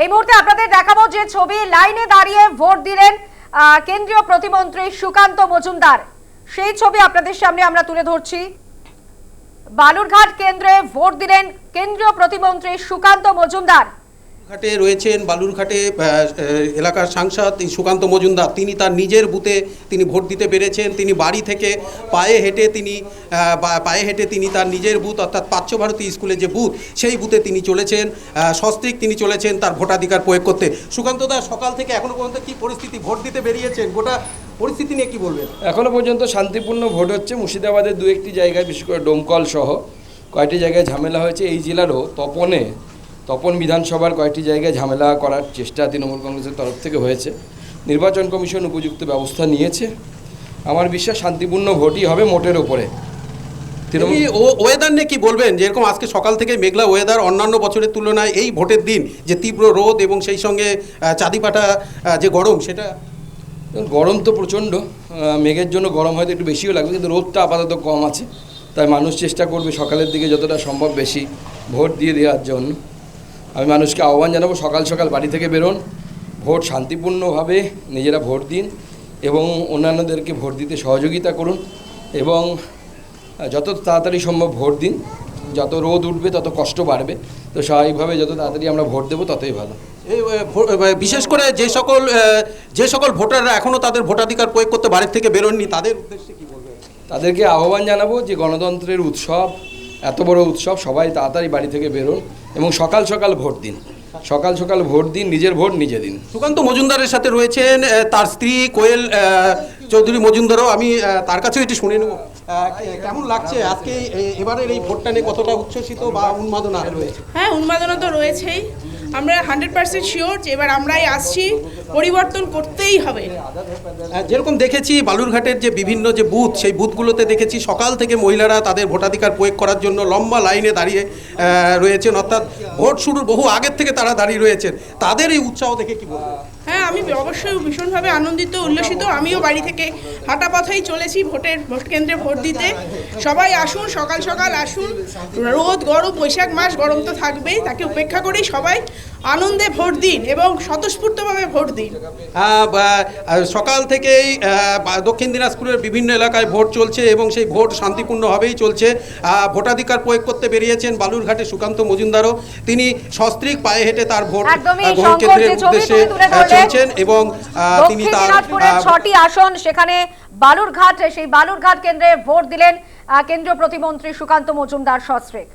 এই মুহূর্তে আপনাদের দেখাবো যে ছবি, লাইনে দাঁড়িয়ে ভোট দিলেন কেন্দ্রীয় প্রতিমন্ত্রী সুকান্ত মজুমদার। সেই ছবি আপনাদের সামনে আমরা তুলে ধরছি। বালুরঘাট কেন্দ্রে ভোট দিলেন কেন্দ্রীয় প্রতিমন্ত্রী সুকান্ত মজুমদার। ঘাটে রয়েছেন বালুরঘাটে এলাকার সাংসদ সুকান্ত মজুমদার। তিনি তার নিজের বুথে তিনি ভোট দিতে পেরেছেন। তিনি বাড়ি থেকে পায়ে হেঁটে তিনি তার নিজের বুথ অর্থাৎ পার্শ্বভারতী স্কুলে যে বুথ, সেই বুথে তিনি চলেছেন, সস্ত্রীক তিনি চলেছেন তার ভোটাধিকার প্রয়োগ করতে। সুকান্ত দা, সকাল থেকে এখনো পর্যন্ত কি পরিস্থিতি? ভোট দিতে বেরিয়েছেন, গোটা পরিস্থিতি নিয়ে কি বলবেন? এখনো পর্যন্ত শান্তিপূর্ণ ভোট হচ্ছে। মুর্শিদাবাদের দু একটি জায়গায়, বিশেষ করে ডোমকল সহ কয়েকটি জায়গায় ঝামেলা হয়েছে। এই জেলারও তপন বিধানসভার কয়েকটি জায়গায় ঝামেলা করার চেষ্টা তৃণমূল কংগ্রেসের তরফ থেকে হয়েছে। নির্বাচন কমিশন উপযুক্ত ব্যবস্থা নিয়েছে। আমার বিশ্বাস শান্তিপূর্ণ ভোটই হবে মোটের ওপরে। ওয়েদার নিয়ে কি বলবেন? যেরকম আজকে সকাল থেকে মেঘলা ওয়েদার, অন্যান্য বছরের তুলনায় এই ভোটের দিন যে তীব্র রোদ এবং সেই সঙ্গে চাঁদিপাটা যে গরম, সেটা গরম তো প্রচণ্ড। মেঘের জন্য গরম হয়তো একটু বেশিও লাগবে, কিন্তু রোদটা আপাতত কম আছে। তাই মানুষ চেষ্টা করবে সকালের দিকে যতটা সম্ভব বেশি ভোট দিয়ে দেওয়ার জন্য। আমি মানুষকে আহ্বান জানাবো, সকাল সকাল বাড়ি থেকে বেরোন, ভোট শান্তিপূর্ণভাবে নিজেরা ভোট দিন এবং অন্যান্যদেরকে ভোট দিতে সহযোগিতা করুন এবং যত তাড়াতাড়ি সম্ভব ভোট দিন। যত রোদ উঠবে তত কষ্ট বাড়বে, তো স্বাভাবিকভাবে যত তাড়াতাড়ি আমরা ভোট দেবো ততই ভালো। বিশেষ করে যে সকল ভোটাররা এখনও তাদের ভোটাধিকার প্রয়োগ করতে বাড়ির থেকে বেরোননি, তাদের উদ্দেশ্যে কী বলবেন? তাদেরকে আহ্বান জানাবো যে গণতন্ত্রের উৎসব, এত বড় উৎসব, সবাই তাড়াতাড়ি বাড়ি থেকে বেরোন এবং সকাল সকাল ভোট দিন। নিজের ভোট নিজে দিন। সুকান্ত মজুমদারের সাথে রয়েছেন তার স্ত্রী কোয়েল চৌধুরী মজুমদারও। আমি তার কাছেও এটি শুনে নেব। কেমন লাগছে আজকে এবারের এই ভোটটা নিয়ে? কতটা উচ্ছ্বসিত বা উন্মাদনা রয়েছে? হ্যাঁ, উন্মাদনা তো রয়েছেই। আমরা 100% শিওর যে এবার আমরাই আসছি, পরিবর্তন করতেই হবে। যেরকম দেখেছি বালুরঘাটের যে বিভিন্ন যে বুথ, সেই বুথগুলোতে দেখেছি সকাল থেকে মহিলারা তাদের ভোটাধিকার প্রয়োগ করার জন্য লম্বা লাইনে দাঁড়িয়ে রয়েছেন, অর্থাৎ ভোট শুরুর বহু আগের থেকে তারা দাঁড়িয়ে রয়েছেন। তাদের এই উৎসাহ দেখে কি বলবেন? হ্যাঁ, আমি অবশ্যই ভীষণভাবে আনন্দিত, উল্লসিত। আমিও বাড়ি থেকে হাঁটা পথেই চলেছি ভোট কেন্দ্রে ভোট দিতে। সবাই আসুন, সকাল সকাল আসুন। রোদ, গরম, বৈশাখ মাস, গরম তো থাকবেই, তাকে উপেক্ষা করেই সবাই আনন্দে ভোট দিন এবং স্বতঃস্ফূর্তভাবে ভোট দিন। সকাল থেকেই দক্ষিণ দিনাজপুরের বিভিন্ন এলাকায় ভোট চলছে এবং সেই ভোট শান্তিপূর্ণভাবেই চলছে। ভোটাধিকার প্রয়োগ করতে বেরিয়েছেন বালুরঘাটে সুকান্ত মজুমদারও। তিনি সস্ত্রীক পায়ে হেঁটে তার ভোট গ্রহণ কেন্দ্রের উদ্দেশ্যে চলছেন এবং তিনি তার 6টি আসন, সেখানে বালুরঘাট, সেই বালুরঘাট কেন্দ্রে ভোট দিলেন কেন্দ্রীয় প্রতিমন্ত্রী সুকান্ত মজুমদার সস্ত্রীক।